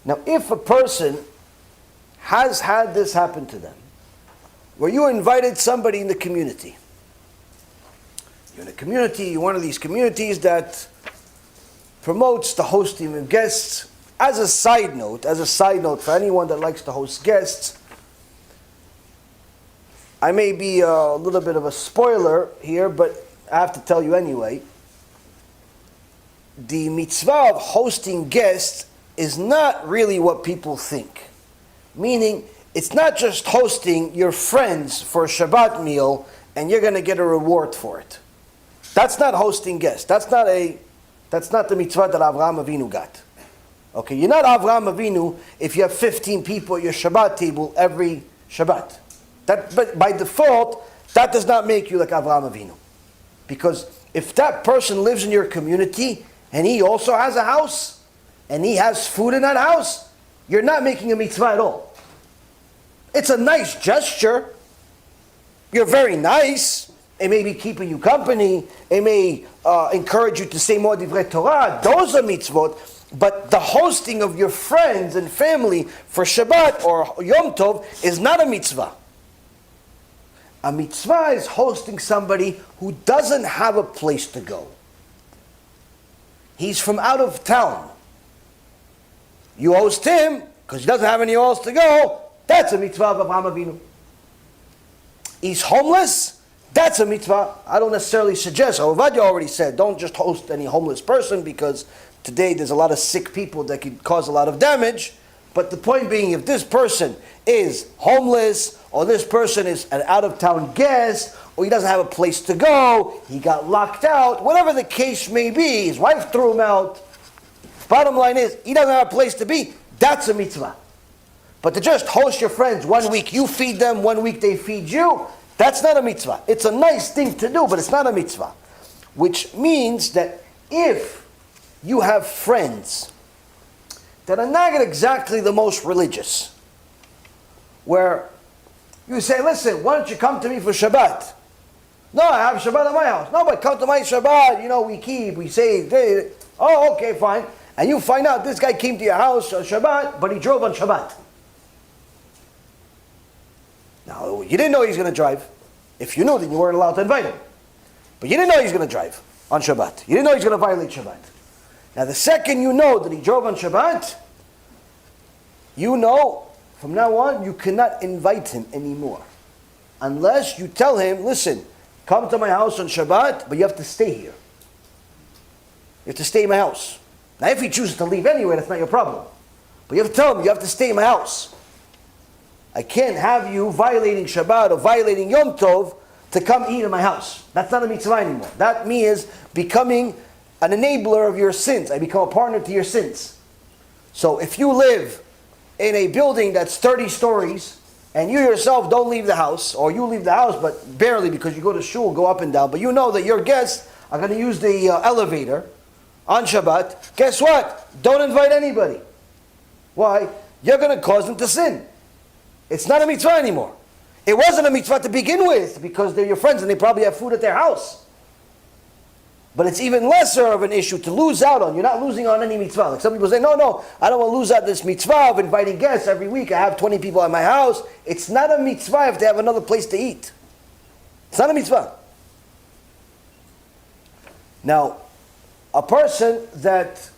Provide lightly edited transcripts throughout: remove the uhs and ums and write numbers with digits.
Now, if a person has had this happen to them, where you invited somebody in the community, you're in a community, you're one of these communities that promotes the hosting of guests. As a side note for anyone that likes to host guests, I may be a little bit of a spoiler here, but I have to tell you anyway. The mitzvah of hosting guests is not really what people think. Meaning, it's not just hosting your friends for a Shabbat meal and you're going to get a reward for it. That's not hosting guests. That's not the mitzvah that Avraham Avinu got. Okay, you're not Avraham Avinu if you have 15 people at your Shabbat table every Shabbat. But by default, that does not make you like Avraham Avinu. Because if that person lives in your community and he also has a house and he has food in that house, you're not making a mitzvah at all. It's a nice gesture. You're very nice. It may be keeping you company. It may encourage you to say more divrei Torah. Those are mitzvot. But the hosting of your friends and family for Shabbat or Yom Tov is not a mitzvah. A mitzvah is hosting somebody who doesn't have a place to go. He's from out of town. You host him because he doesn't have anywhere else to go. That's a mitzvah of Avraham Avinu. He's homeless. That's a mitzvah. I don't necessarily suggest. Ovadia already said, don't just host any homeless person because today there's a lot of sick people that could cause a lot of damage. But the point being, if this person is homeless, or this person is an out-of-town guest, or he doesn't have a place to go, he got locked out, whatever the case may be, his wife threw him out. Bottom line is, he doesn't have a place to be, that's a mitzvah. But to just host your friends, 1 week you feed them, 1 week they feed you, that's not a mitzvah. It's a nice thing to do, but it's not a mitzvah. Which means that if you have friends that are not exactly the most religious, where you say, listen, why don't you come to me for Shabbat? No, I have Shabbat at my house. No, but come to my Shabbat, we keep, we say, oh, okay, fine. And you find out this guy came to your house on Shabbat, but he drove on Shabbat. Now, you didn't know he was going to drive. If you knew, then you weren't allowed to invite him. But you didn't know he was going to drive on Shabbat. You didn't know he was going to violate Shabbat. Now, the second you know that he drove on Shabbat, you know, from now on, you cannot invite him anymore. Unless you tell him, listen, come to my house on Shabbat, but you have to stay here. You have to stay in my house. Now, if he chooses to leave anyway, that's not your problem. But you have to tell him, you have to stay in my house. I can't have you violating Shabbat or violating Yom Tov to come eat in my house. That's not a mitzvah anymore. That means becoming an enabler of your sins. I become a partner to your sins. So if you live in a building that's 30 stories and you yourself don't leave the house, or you leave the house but barely because you go to shul, go up and down, but you know that your guests are going to use the elevator on Shabbat, guess what? Don't invite anybody. Why? You're going to cause them to sin. It's not a mitzvah anymore. It wasn't a mitzvah to begin with because they're your friends and they probably have food at their house. But it's even lesser of an issue to lose out on. You're not losing on any mitzvah. Like some people say, no, I don't want to lose out this mitzvah of inviting guests every week. I have 20 people at my house. It's not a mitzvah if they have another place to eat. It's not a mitzvah. Now, a person that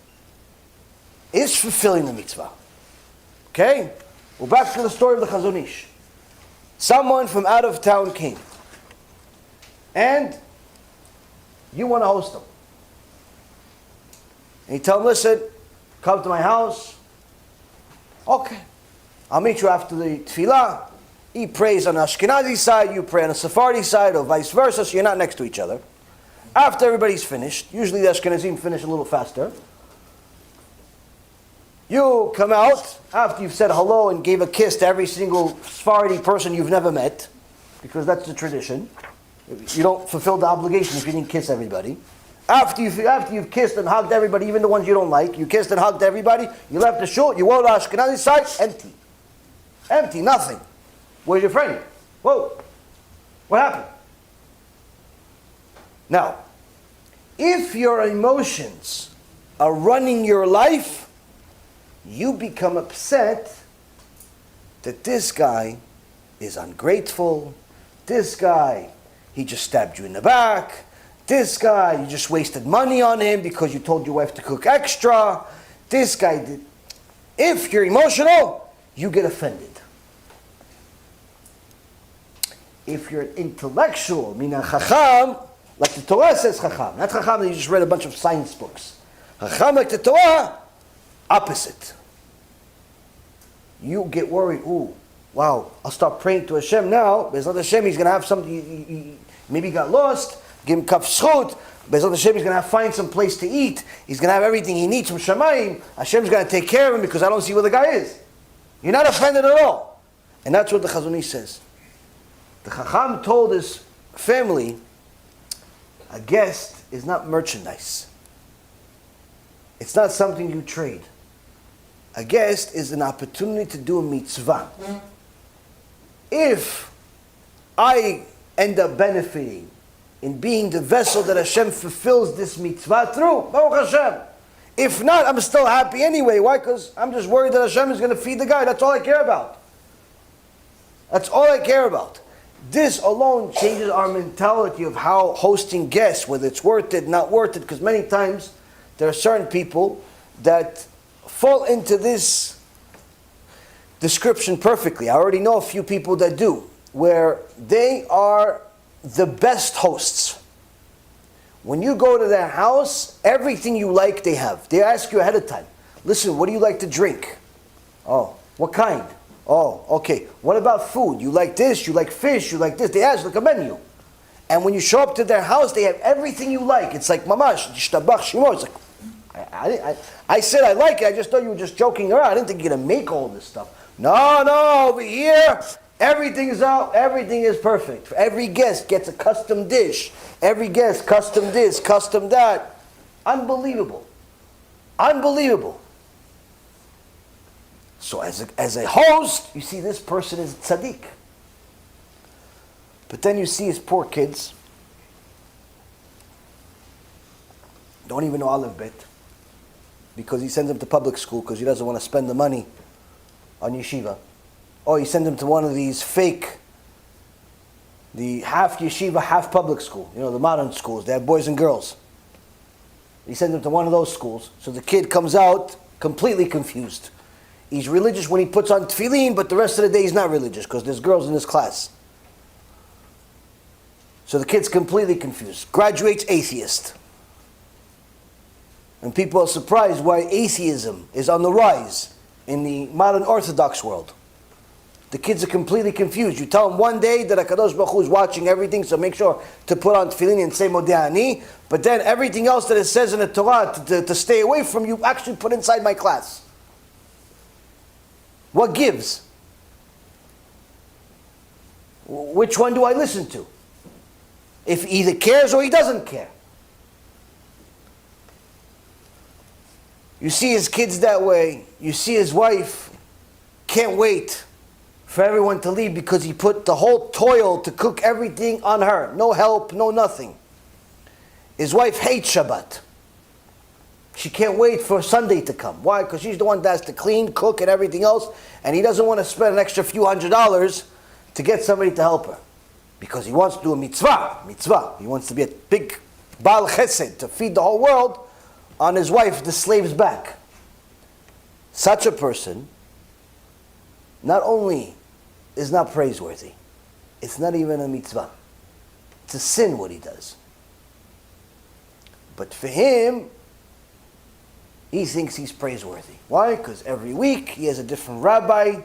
is fulfilling the mitzvah. Okay? We're back to the story of the Chazon Ish. Someone from out of town came. And you want to host them. And you tell them, listen, come to my house. Okay. I'll meet you after the tefillah. He prays on the Ashkenazi side, you pray on the Sephardi side, or vice versa, so you're not next to each other. After everybody's finished, usually the Ashkenazim finish a little faster. You come out after you've said hello and gave a kiss to every single Sephardi person you've never met, because that's the tradition. You don't fulfill the obligation if you didn't kiss everybody. After you've kissed and hugged everybody, even the ones you don't like, you kissed and hugged everybody, you left the shul, you went to the Ashkenazi side, empty. Empty, nothing. Where's your friend? Whoa. What happened? Now, if your emotions are running your life, you become upset that this guy is ungrateful, this guy, he just stabbed you in the back, this guy, you just wasted money on him because you told your wife to cook extra, this guy did. If you're emotional, you get offended. If you're an intellectual, meaning chacham, like the Torah says chacham, not chacham that you just read a bunch of science books. Chacham like the Torah, opposite. You get worried, ooh, wow, I'll start praying to Hashem now. Bezrat Hashem, he's going to have something, maybe he got lost, give him kaf schut. Bezrat Hashem, he's going to find some place to eat. He's going to have everything he needs from Shamayim. Hashem's going to take care of him because I don't see where the guy is. You're not offended at all. And that's what the Chazon Ish says. The Chacham told his family, a guest is not merchandise. It's not something you trade. A guest is an opportunity to do a mitzvah. If I end up benefiting in being the vessel that Hashem fulfills this mitzvah through, Baruch Hashem. If not, I'm still happy anyway. Why? Because I'm just worried that Hashem is going to feed the guy. That's all I care about. That's all I care about. This alone changes our mentality of how hosting guests, whether it's worth it, not worth it, because many times there are certain people that fall into this description perfectly. I already know a few people that do, where they are the best hosts. When you go to their house, everything you like they have. They ask you ahead of time, listen, what do you like to drink? Oh, what kind? Oh, okay. What about food? You like this, you like fish, you like this. They ask like a menu. And when you show up to their house, they have everything you like. It's like mamash, shtabach shimo. It's like, I said I like it, I just thought you were just joking around. I didn't think you're going to make all this stuff. No, over here, everything is out, everything is perfect. Every guest gets a custom dish. Every guest, custom this, custom that. Unbelievable. Unbelievable. So as a host, you see this person is tzaddik. But then you see his poor kids. Don't even know Aleph Bet. Because he sends them to public school because he doesn't want to spend the money on yeshiva. Or he sends them to one of these fake, the half yeshiva, half public school. You know, the modern schools. They have boys and girls. He sends them to one of those schools. So the kid comes out completely confused. He's religious when he puts on tefillin, but the rest of the day he's not religious because there's girls in his class. So the kid's completely confused. Graduates atheist. And people are surprised why atheism is on the rise in the modern Orthodox world. The kids are completely confused. You tell them one day that HaKadosh Baruch Hu is watching everything, so make sure to put on tefillin and say Modeh Ani. But then everything else that it says in the Torah to stay away from, you actually put inside my class. What gives? Which one do I listen to? If he either cares or he doesn't care. You see his kids that way. You see his wife can't wait for everyone to leave because he put the whole toil to cook everything on her. No help, no nothing. His wife hates Shabbat. She can't wait for Sunday to come. Why? Because she's the one that has to clean, cook, and everything else. And he doesn't want to spend an extra few $100s to get somebody to help her. Because he wants to do a mitzvah. He wants to be a big Baal Chesed to feed the whole world on his wife, the slave's back. Such a person not only is not praiseworthy, it's not even a mitzvah. It's a sin what he does. But for him, he thinks he's praiseworthy. Why? Because every week he has a different rabbi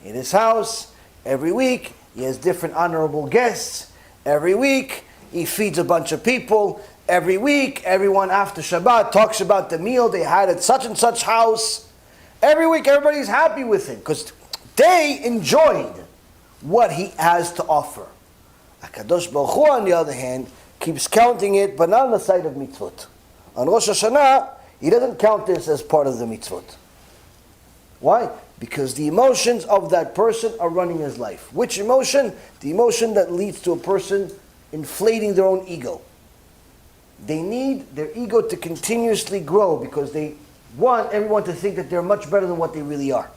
in his house. Every week he has different honorable guests. Every week he feeds a bunch of people. Every week everyone after Shabbat talks about the meal they had at such and such house. Every week everybody's happy with him because they enjoyed what he has to offer. HaKadosh Baruch Hu, on the other hand, keeps counting it, but not on the side of mitzvot. On Rosh Hashanah, he doesn't count this as part of the mitzvot. Why? Because the emotions of that person are running his life. Which emotion? The emotion that leads to a person inflating their own ego. They need their ego to continuously grow because they want everyone to think that they're much better than what they really are.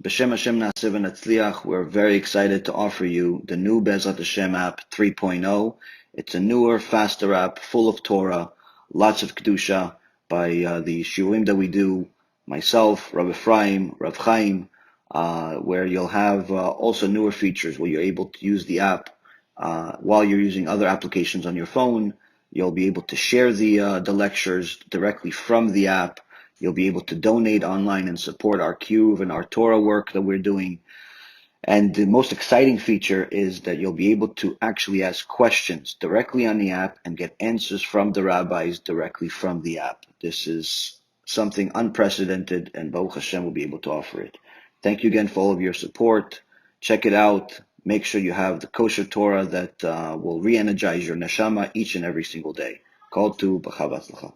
B'Shem Hashem Na'aseh v'Natzliach, we're very excited to offer you the new Bezrat Hashem app 3.0. It's a newer, faster app full of Torah, lots of Kedusha by the shiurim that we do, myself, Rabbi Ephraim, Rav Chaim, where you'll have also newer features where you're able to use the app while you're using other applications on your phone. You'll be able to share the lectures directly from the app. You'll be able to donate online and support our Kiruv and our Torah work that we're doing. And the most exciting feature is that you'll be able to actually ask questions directly on the app and get answers from the rabbis directly from the app. This is something unprecedented, and Baruch Hashem will be able to offer it. Thank you again for all of your support. Check it out. Make sure you have the kosher Torah that will re-energize your neshama each and every single day. Kol tu b'chavatzlacha.